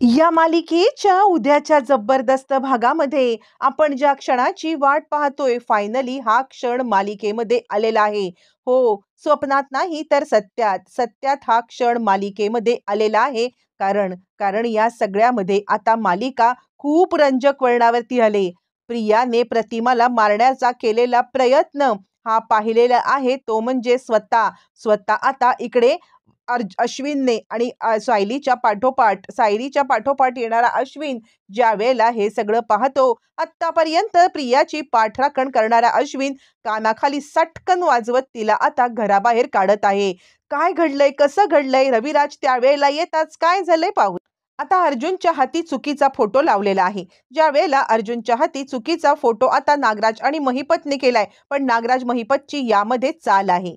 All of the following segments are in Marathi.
या मालिकेच्या उद्याच्या जबरदस्त भागामध्ये आपण ज्या क्षणाची वाट पाहतोय, फायनली हा क्षण मालिकेमध्ये आलेला आहे. हो, स्वप्नात नाही तर सत्यात. सत्यात हा क्षण मालिकेमध्ये आलेला आहे. कारण कारण या सगळ्यामध्ये आता मालिका खूप रंजक वळणावरती आली. प्रियाने प्रतिमाला मारण्याचा केलेला प्रयत्न हा पाहिलेला आहे. तो म्हणजे स्वतः स्वतः आता इकडे अश्विनने आणि सायलीच्या पाठोपाठ येणारा अश्विन ज्यावेळेला हे सगळं पाहतो, आत्तापर्यंत प्रियाची पाठराखण करणारा अश्विन कानाखाली सटकन वाजवत तिला आता घराबाहेर काढत आहे. काय घडलंय, कसं घडलंय, रविराज त्यावेळेला येताच काय झालंय पाहू. आता अर्जुनच्या हाती चुकीचा फोटो लावलेला आहे. ज्या वेळेला अर्जुनच्या हाती चुकीचा फोटो आता नागराज आणि महिपतने केलाय, पण नागराज महिपतची यामध्ये चाल आहे.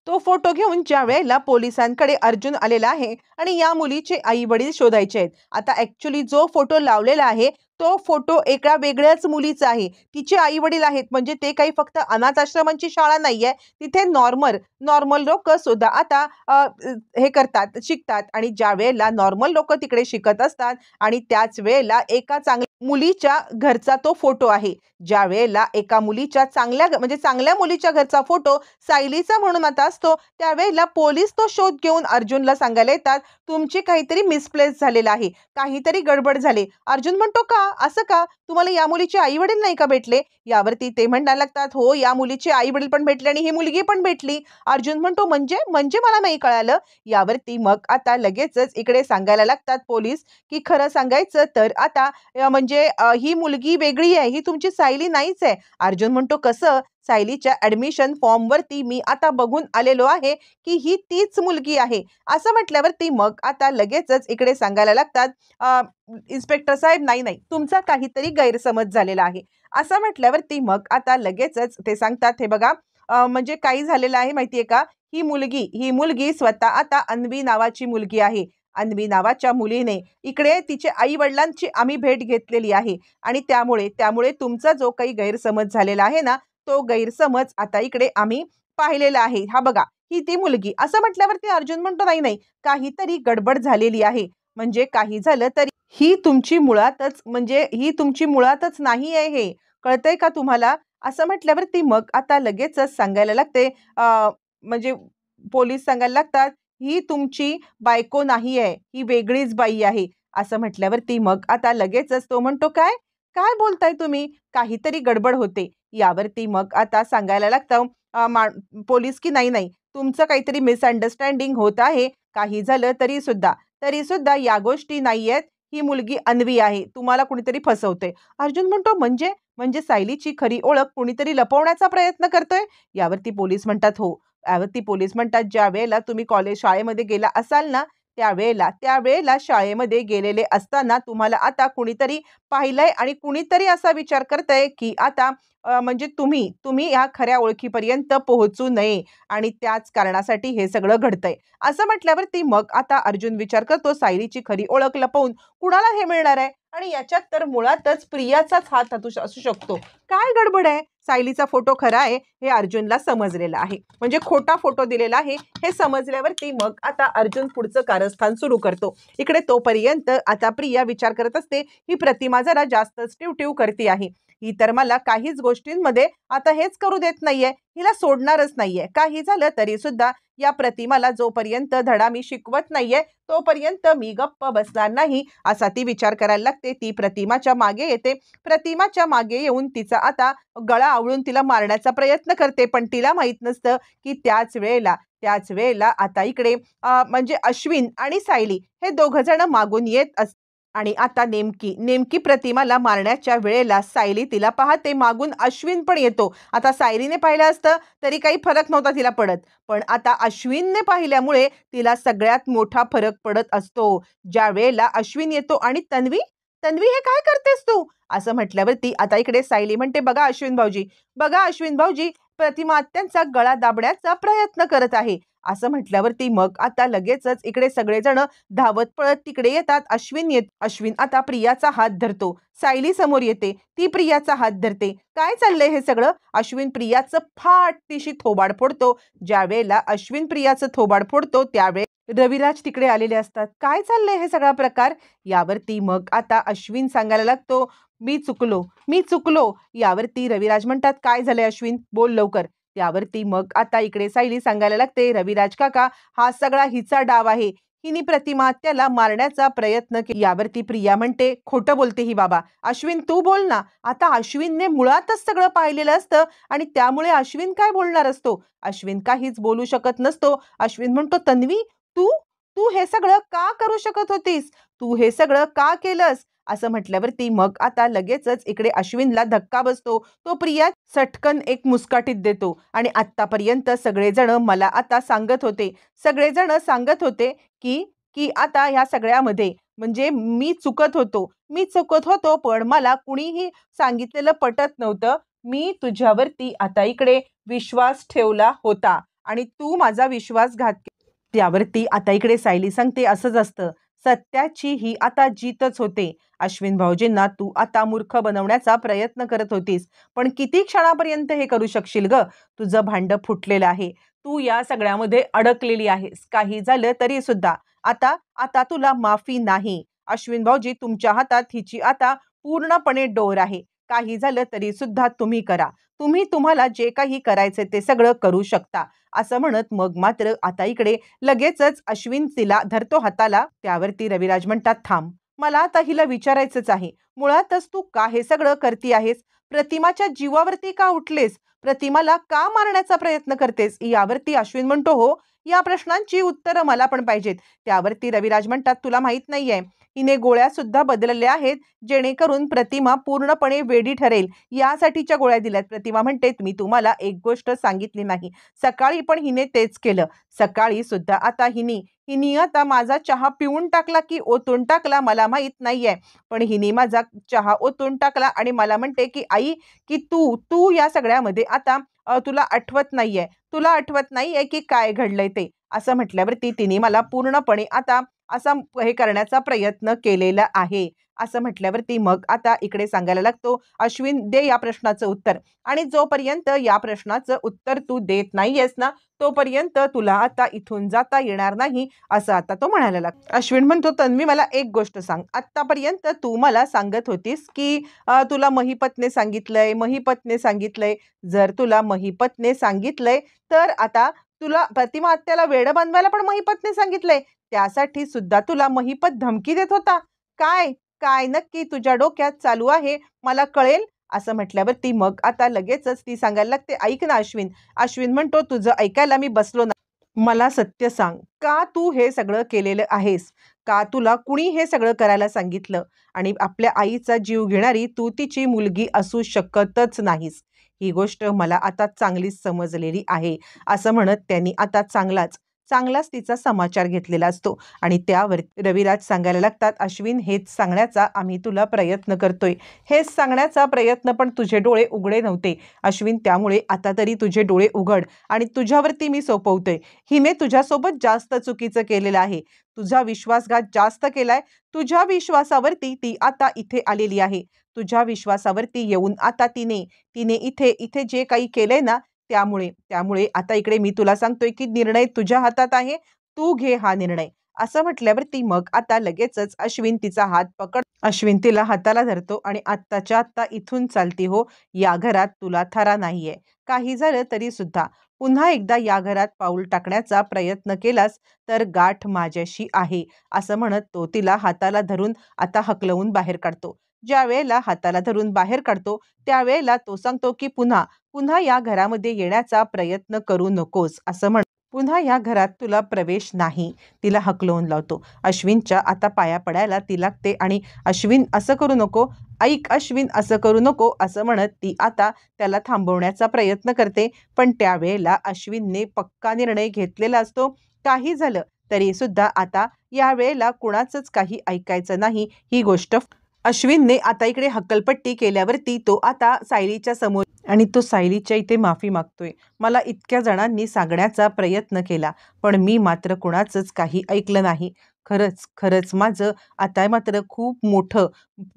तो फोटो घेऊन ज्या वेळेला पोलिसांकडे अर्जुन आलेला आहे आणि या मुलीचे आई वडील शोधायचे आहेत. आता ऍक्च्युली जो फोटो लावलेला आहे तो फोटो एका वेगळ्याच मुलीचा आहे. तिचे आई वडील आहेत, म्हणजे ते काही फक्त अनाथ आश्रमांची शाळा नाहीये. तिथे नॉर्मल नॉर्मल लोक सुद्धा आता हे करतात, शिकतात. आणि ज्या वेळेला नॉर्मल लोक तिकडे शिकत असतात आणि त्याच वेळेला एका चांगल्या मुलीच्या घरचा तो फोटो आहे. ज्या वेळेला एका मुलीच्या चांगल्या मुलीच्या घरचा फोटो सायलीचा म्हणून आता असतो, त्यावेळेला पोलीस तो शोध घेऊन अर्जुनला सांगायला येतात, तुमची काहीतरी मिसप्लेस झालेला आहे, काहीतरी गडबड झाली. अर्जुन म्हणतो, का असं का, तुम्हाला या मुलीचे आई वडील नाही का भेटले? यावरती ते म्हणायला लागतात, हो, या मुलीचे आई वडील पण भेटले आणि ही मुलगी पण भेटली. अर्जुन म्हणतो, म्हणजे म्हणजे मला नाही कळालं. यावरती मग आता लगेचच इकडे सांगायला लागतात पोलीस, की खरं सांगायचं तर आता ही मुलगी वेगळी आहे, ही तुमची सायली नाहीच आहे. अर्जुन म्हणतो, कसं? सायलीच्या ऍडमिशन फॉर्म वरती मी आता बघून आलेलो आहे की ही तीच मुलगी आहे. असं म्हटल्यावरती मग आता लगेचच इकडे सांगायला लागतात, इन्स्पेक्टर साहेब, नाही नाही, तुमचा काहीतरी गैरसमज झालेला आहे. असं म्हटल्यावरती मग आता लगेचच ते सांगतात, हे बघा, म्हणजे काही झालेलं आहे माहितीये का, ही मुलगी स्वतः आता अन्वी नावाची मुलगी आहे. अन्वी नावाच्या मुलीने इकडे तिचे आई वडिलांची आम्ही भेट घेतलेली आहे आणि त्यामुळे त्यामुळे तुमचा जो काही गैरसमज झालेला आहे ना, तो गैरसमज आता इकडे आम्ही पाहिलेला आहे. हा बघा, ही ती मुलगी. असं म्हटल्यावरती अर्जुन म्हणतो, नाही नाही, काहीतरी गडबड झालेली आहे. म्हणजे काही झालं तरी ही तुमची मुळातच नाही आहे, हे कळतंय का तुम्हाला? असं म्हटल्यावरती मग आता लगेचच सांगायला लागते, म्हणजे पोलीस सांगायला लागतात, ही तुमची बायको नाही आहे, ही वेगळीच बाई आहे. असं म्हटल्यावरती मग आता लगेचच तो म्हणतो, काय काय बोलताय तुम्ही, काहीतरी गडबड होते. यावरती मग आता सांगायला लागतं, पोलीस, की नाही नाही, तुमचं काहीतरी मिसअंडरस्टँडिंग होत आहे. काही झालं तरी सुद्धा या गोष्टी नाहीयेत. ही मुलगी अन्वी आहे, तुम्हाला कुणीतरी फसवते. अर्जुन म्हणतो, म्हणजे म्हणजे सायलीची खरी ओळख कुणीतरी लपवण्याचा प्रयत्न करतोय. यावरती पोलीस म्हणतात, हो. यावरती पोलीस म्हणतात, ज्या वेळेला तुम्ही शाळेमध्ये गेला असाल ना, त्यावेळेला शाळेमध्ये गेलेले असताना तुम्हाला आता कुणीतरी पाहिलंय आणि कुणीतरी असा विचार करतंय की आता म्हणजे तुम्ही तुम्ही या खऱ्या ओळखीपर्यंत पोहोचू नये आणि त्याच कारणासाठी हे सगळं घडतंय. असं म्हटल्यावरती मग आता अर्जुन विचार करतो, सायलीची खरी ओळख लपवून कुणाला हे मिळणार आहे? आणि याच्यात तर मुळातच प्रियाचाच हात असू शकतो. काय गडबड आहे? सायलीचा फोटो खरा आहे हे अर्जुनला समजलेलं आहे, म्हणजे खोटा फोटो दिलेला आहे हे समजल्यावरती मग आता अर्जुन पुढचं कारस्थान सुरू करतो. इकडे तोपर्यंत आता प्रिया विचार करत असते, ही प्रतिमा जरा जास्तच टिवटिव करते आहे. ही तर मला काहीच गोष्टींमध्ये आता हेच करू देत नाहीये, हिला सोडणारच नाहीये. काही झालं तरी सुद्धा या प्रतिमाला जोपर्यंत धडा मी शिकवत नाहीये तोपर्यंत मी गप्प बसणार नाही, असा ती विचार करायला लागते. ती प्रतिमाच्या मागे येते. प्रतिमाच्या मागे येऊन तिचा आता गळा आवळून तिला मारण्याचा प्रयत्न करते, पण तिला माहित नसतं की त्याच वेळेला आता इकडे म्हणजे अश्विन आणि सायली हे दोघ जण मागून येत असतात. आणि आता नेमकी नेमकी प्रतिमाला मारण्याच्या वेळेला सायली तिला पाहते, मागून अश्विन पण येतो. आता सायलीने पाहिलं असतं तरी काही फरक नव्हता तिला पडत, पण आता अश्विनने पाहिल्यामुळे तिला सगळ्यात मोठा फरक पडत असतो. ज्या वेळेला अश्विन येतो आणि तन्वी, तन्वी, हे काय करतेस तू? असं म्हटल्यावरती आता इकडे सायली म्हणते, बघा अश्विन भाऊजी, प्रतिमा आत्यांचा गळा दाबण्याचा प्रयत्न करत आहे. असं म्हटल्यावरती मग आता लगेचच इकडे सगळेजण धावत पळत तिकडे येतात. अश्विन आता प्रियाचा हात धरतो. सायली समोर येते, ती प्रियाचा हात धरते. काय चाललंय हे सगळं? अश्विन प्रियाचं फाटतीशी थोबाड फोडतो. ज्या वेळेला अश्विन प्रियाचं थोबाड फोडतो त्यावेळेस रविराज तिकडे आलेले असतात. काय चाललंय हे सगळा प्रकार? यावरती मग आता अश्विन सांगायला लागतो, मी चुकलो. यावरती रविराज म्हणतात, काय झालंय अश्विन, बोल लवकर. त्यावरती मग आता इकडे सायली सांगायला लागते, रविराज काका, हा सगळा हिचा डाव आहे. हिने प्रतिमा त्याला मारण्याचा प्रयत्न केला. यावरती प्रिया म्हणते, खोटं बोलते ही बाबा. अश्विन तू बोल ना. आता अश्विनने मुळातच सगळं पाहिलेलं असतं आणि त्यामुळे अश्विन काय बोलणार असतो? अश्विन काहीच बोलू शकत नसतो. अश्विन म्हणतो, तन्वी, तू तू हे सगळं का करू शकत होतीस? तू हे सगळं का केलंस? असं म्हटल्यावरती मग आता लगेचच इकडे अश्विनला धक्का बसतो. तो प्रिया सटकन एक मुस्काटीत देतो आणि आत्तापर्यंत सगळेजण मला आता सगळेजण सांगत होते की की आता ह्या सगळ्यामध्ये म्हणजे मी चुकत होतो पण मला कुणीही सांगितलेलं पटत नव्हतं. मी तुझ्यावरती आता इकडे विश्वास ठेवला होता आणि तू माझा विश्वासघात केला. त्यावरती आता इकडे सायली सांगते, असंच असतं, सत्याची ही आता जीतच होते. अश्विन भाऊजींना तू आता मूर्ख बनवण्याचा प्रयत्न करत होतीस, पण किती क्षणापर्यंत हे करू शकशील ग? तुझं भांड फुटलेलं आहे. तू या सगळ्यामध्ये अडकलेली आहेस. काही झालं तरी सुद्धा आता आता तुला माफी नाही. अश्विन भाऊजी, तुमच्या हातात हिची आता पूर्णपणे डोर आहे. काही झालं तरी सुद्धा तुम्ही करा. तुम्हाला जे काही करायचे ते सगळं करू शकता. असं म्हणत मग मात्र आता इकडे लगेचच अश्विन तिला धरतो हाताला. त्यावरती रविराज म्हणतात, थांब, मला आता हिला विचारायचंच आहे, मुळातच तू का हे सगळं करती आहेस? प्रतिमाच्या जीवावरती का उठलेस? प्रतिमाला का मारण्याचा प्रयत्न करतेस? यावरती अश्विन म्हणतो, हो, या प्रश्नांची उत्तरं मला पण पाहिजेत. त्यावरती रविराज म्हणतात, तुला माहित नाहीये, हिने गोळ्या सुद्धा बदलल्या आहेत जेणेकरून प्रतिमा पूर्णपणे वेडी ठरेल, यासाठीच्या गोळ्या दिल्यात. प्रतिमा म्हणते, मी तुम्हाला एक गोष्ट सांगितली नाही, सकाळी पण हिने तेच केलं. सकाळी सुद्धा आता हिने आता माझा चहा पिऊन टाकला की ओतून टाकला मला माहित नाहीये, पण हिने माझा चहा ओतून टाकला आणि मला म्हणते की आई, की तू तू या सगळ्यामध्ये आता तुला आठवत नाहीये की काय घडलंय ते. असं म्हटल्यावरती तिने मला पूर्णपणे आता असा हे करण्याचा प्रयत्न केलेला आहे. असं म्हटल्यावरती मग आता इकडे सांगायला लागतो, अश्विन, दे या प्रश्नाचं उत्तर, आणि जोपर्यंत या प्रश्नाचं उत्तर तू देत नाहीयेस ना, तोपर्यंत तुला आता इथून जाता येणार नाही, असं आता तो म्हणायला लागतो. अश्विन म्हणतो, तन्वी, मला एक गोष्ट सांग, आतापर्यंत तू मला सांगत होतीस की तुला महिपतने सांगितलंय. जर तुला महिपतने सांगितलंय तर आता तुला प्रतिमा आत्याला वेडं बांधवायला पण महिपतने सांगितलंय. त्यासाठी सुद्धा तुला महिपत धमकी देत होता. काय काय नक्की तुझ्या डोक्यात चालू आहे मला कळेल. असं म्हटल्यावरती मग आता लगेचच ती सांगायला लागते, ऐक ना अश्विन. अश्विन म्हणतो, तुझं ऐकायला मी बसलो ना, मला सत्य सांग, का तू हे सगळं केलेलं आहेस? का तुला कुणी हे सगळं करायला सांगितलं? आणि आपल्या आईचा जीव घेणारी तू तिची मुलगी असू शकतच नाहीस. ही गोष्ट मला आता चांगलीच समजलेली आहे. असं म्हणत त्यांनी आता चांगलाच तिचा समाचार घेतलेला असतो आणि त्यावर रविराज सांगायला लागतात, अश्विन, हेच सांगण्याचा आम्ही तुला प्रयत्न करतोय. हेच सांगण्याचा प्रयत्न, पण तुझे डोळे उघडे नव्हते अश्विन, त्यामुळे आता तरी तुझे डोळे उघड आणि तुझ्यावरती मी सोपवतोय. हिने तुझ्यासोबत जास्त चुकीचं केलेलं आहे. तुझा विश्वासघात जास्त केलाय. तुझ्या विश्वासावरती ती आता इथे आलेली आहे. तुझ्या विश्वासावरती येऊन आता तिने इथे जे काही केलंय ना, त्यामुळे आता इकडे मी तुला सांगतोय की निर्णय तुझ्या हातात आहे. तू घे हा निर्णय. असं म्हटल्यावरती मग आता लगेचच अश्विन तिला हाताला धरतो आणि आत्ताच्या आत्ता इथून चालती हो. या घरात तुला थारा नाहीये. काही झालं तरी सुद्धा पुन्हा एकदा या घरात पाऊल टाकण्याचा प्रयत्न केलास तर गाठ माझ्याशी आहे. असं म्हणत तो तिला हाताला धरून आता हकलवून बाहेर काढतो. ज्या वेळेला हाताला धरून बाहेर काढतो त्यावेळेला तो सांगतो की पुन्हा या घरामध्ये येण्याचा प्रयत्न करू नकोस. असं म्हण, पुन्हा या घरात तुला प्रवेश नाही. तिला हकलवून लावतो. अश्विनच्या आता पाया पडायला ती लागते आणि अश्विन, असं करू नको, ऐक अश्विन, असं करू नको, असं म्हणत ती आता त्याला थांबवण्याचा प्रयत्न करते. पण त्यावेळेला अश्विनने पक्का निर्णय घेतलेला असतो. काही झालं तरी सुद्धा आता या वेळेला कुणाचंच काही ऐकायचं नाही. ही गोष्ट अश्विनने आता इकडे हक्कलपट्टी केल्यावरती तो आता सायलीच्या समोर आणि तो सायलीच्या इथे माफी मागतोय. मला इतक्या जणांनी सांगण्याचा प्रयत्न केला, पण मी मात्र कुणाचंच काही ऐकलं नाही. खरंच, खरंच माझं आता मात्र खूप मोठं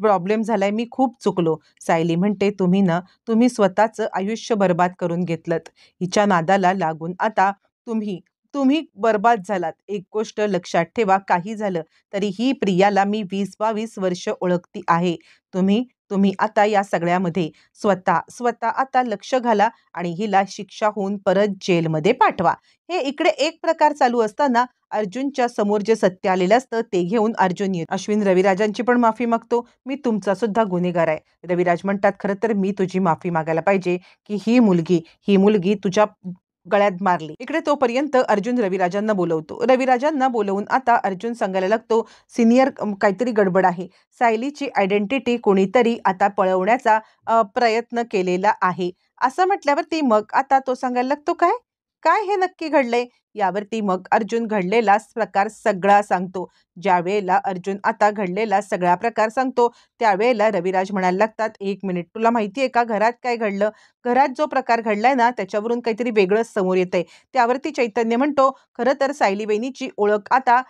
प्रॉब्लेम झालाय. मी खूप चुकलो. सायली म्हणते, तुम्ही स्वतःचं आयुष्य बरबाद करून घेतलंत. हिच्या नादाला लागून आता तुम्ही तुम्ही बरबाद झालात. एक गोष्ट लक्षात ठेवा, काही झालं तरी ही प्रियाला मी 20-22 वर्ष ओळखती आहे. तुम्ही तुम्ही आता या सगळ्यामध्ये स्वतः आता लक्ष घाला आणि हिला शिक्षा होऊन परत जेलमध्ये पाठवा. हे इकडे एक प्रकार चालू असताना अर्जुनच्या समोर जे सत्य आलेलं असतं ते घेऊन अर्जुन येतो. अश्विन रविराजांची पण माफी मागतो. मी तुमचा सुद्धा गुन्हेगार आहे. रविराज म्हणतात, खरं तर मी तुझी माफी मागायला पाहिजे की ही मुलगी तुझ्या गळ्यात मारली. इकडे तोपर्यंत अर्जुन रविराजांना बोलवतो. रविराजांना बोलवून आता अर्जुन सांगायला लागतो, सिनियर काहीतरी गडबड आहे. सायलीची आयडेंटिटी कोणीतरी आता पळवण्याचा प्रयत्न केलेला आहे. असं म्हटल्यावरती मग आता तो सांगायला लागतो, काय काय हे नक्की घडलंय? यावरती मग अर्जुन घडलेला प्रकार सगळा सांगतो. ज्या वेळेला अर्जुन आता घडलेला सगळा प्रकार सांगतो त्यावेळेला रविराज म्हणायला लागतात, एक मिनिट, तुला माहितीये का घरात काय घडलं? घरात जो प्रकार घडलाय ना त्याच्यावरून काहीतरी वेगळंच समोर येतंय. त्यावरती चैतन्य म्हणतो, खरं तर सायली वहिनीची ओळख आता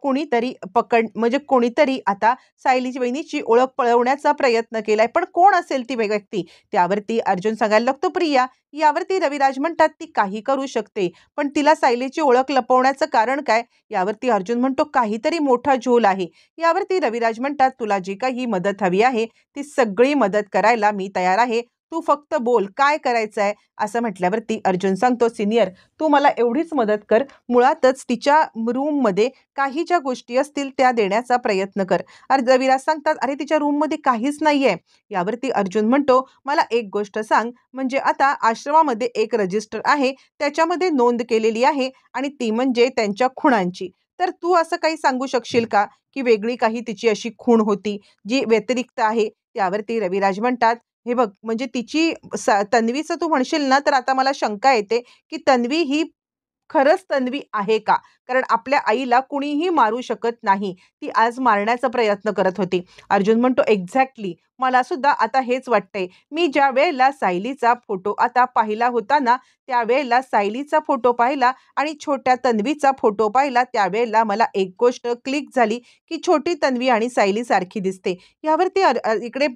कोणीतरी आता सायलीची वहिनीची ओळख पळवण्याचा प्रयत्न केलाय. पण कोण असेल ती व्यक्ती? त्यावरती अर्जुन सांगायला लागतो, प्रिया. यावरती रविराज म्हणतात, ती काही करू शकते, पण तिला सायलीची ओळख लपवण्याचं कारण काय? यावरती अर्जुन म्हणतो, काहीतरी मोठा झोल आहे. यावरती रविराज म्हणतात, तुला जी काही मदत हवी आहे ती सगळी मदत करायला मी तयार आहे. तू फक्त बोल, काय करायचं आहे? असं म्हटल्यावरती अर्जुन सांगतो, सिनियर, तू मला एवढीच मदत कर, मुळातच तिच्या रूममध्ये काही ज्या गोष्टी असतील त्या देण्याचा प्रयत्न कर. रविराज सांगतात, अरे तिच्या रूममध्ये काहीच नाहीये. यावरती अर्जुन म्हणतो, मला एक गोष्ट सांग, म्हणजे आता आश्रमामध्ये एक रजिस्टर आहे, त्याच्यामध्ये नोंद केलेली आहे आणि ती म्हणजे त्यांच्या खुणांची. तर तू असं काही सांगू शकशील का की वेगळी काही तिची अशी खूण होती जी व्यतिरिक्त आहे? त्यावरती रविराज म्हणतात, हे बघ, म्हणजे तन्वीचं तू म्हणशील ना, तर आता मला शंका येते की तन्वी ही खरंच तन्वी आहे का? कारण आपल्या आईला कुणीही मारू शकत नाही. ती आज मारण्याचा प्रयत्न करत होती. अर्जुन म्हणतो, एक्झॅक्टली, मला सुद्धा आता हेच वाटतंय. मी ज्या वेळेला सायलीचा फोटो आता पाहिला होता ना, त्यावेळेला सायलीचा फोटो पाहिला आणि छोट्या तन्वीचा फोटो पाहिला, त्यावेळेला मला एक गोष्ट क्लिक झाली की छोटी तन्वी आणि सायली सारखी दिसते. यावरती इकडे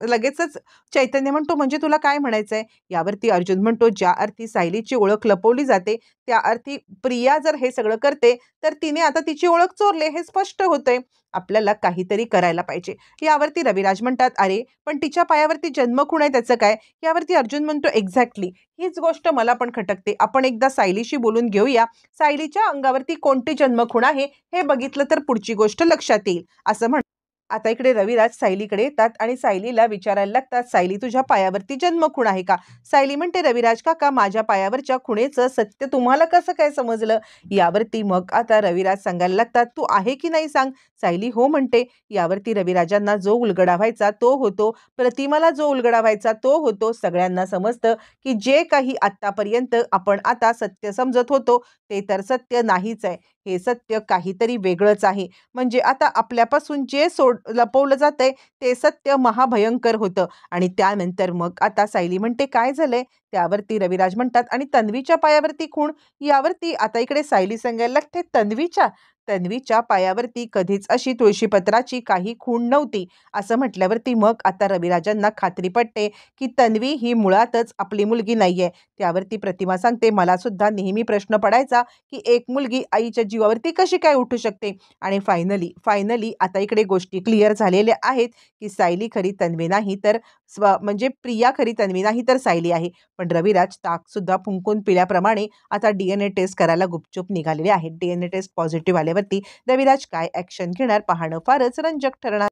लगेचच चैतन्य म्हणतो, म्हणजे तुला काय म्हणायचंय? यावरती अर्जुन म्हणतो, ज्या अर्थी सायलीची ओळख लपवली जाते त्या अर्थी प्रिया जर हे सगळं करते तर तिने आता तिची ओळख चोरले, हे स्पष्ट होतंय. आपल्याला काहीतरी करायला पाहिजे. यावरती रविराज म्हणतात, अरे पण तिच्या पायावरती जन्मखूण आहे, त्याचं काय? यावरती अर्जुन म्हणतो, एक्झॅक्टली, हीच गोष्ट मला पण खटकते. आपण एकदा सायलीशी बोलून घेऊया. सायलीच्या अंगावरती कोणती जन्मखूण आहे हे बघितलं तर पुढची गोष्ट लक्षात येईल, असं म्हण. आता इकडे रविराज सायलीकडे येतात आणि सायलीला विचारायला लागतात, सायली, तुझ्या पायावरती जन्मखूण आहे का? सायली म्हणते, रविराज काका, माझ्या पायावरच्या खुणेचं सत्य तुम्हाला कसं काय समजलं? यावरती मग आता रविराज सांगायला लागतात, तू आहे की नाही सांग. सायली हो म्हणते. यावरती रविराजांना जो उलगडा व्हायचा तो होतो, प्रतिमाला जो उलगडा व्हायचा तो होतो. सगळ्यांना समजतं की जे काही आतापर्यंत आपण आता सत्य समजत होतो ते तर सत्य नाहीच आहे. हे सत्य काहीतरी वेगळंच आहे. म्हणजे आता आपल्यापासून जे लपवलं जातंय ते सत्य महाभयंकर होतं. आणि त्यानंतर मग आता सायली म्हणते, काय झालंय? त्यावरती रविराज म्हणतात, आणि तन्वीच्या पायावरती खूण? यावरती आता इकडे सायली सांगायला लागते, तन्वीच्या तन्वीच्या पायावरती कधीच अशी तुळशीपत्राची काही खूण नव्हती. असं म्हटल्यावरती मग आता रविराजांना खात्री पटते की तन्वी ही मुळातच आपली मुलगी नाहीये. त्यावरती प्रतिमा सांगते, मला सुद्धा नेहमी प्रश्न पडायचा की एक मुलगी आईच्या जीवावरती कशी काय उठू शकते? आणि फायनली आता इकडे गोष्टी क्लिअर झालेल्या आहेत की सायली खरी तन्वी नाही तर म्हणजे प्रिया खरी तन्वी नाही तर सायली आहे. पण रविराज ताक सुद्धा फुंकून पिल्याप्रमाणे आता DNA टेस्ट करायला गुपचूप निघालेले आहेत. DNA टेस्ट पॉझिटिव्ह आल्यावरती रविराज काय ऍक्शन घेणार पाहणं फारच रंजक ठरणार.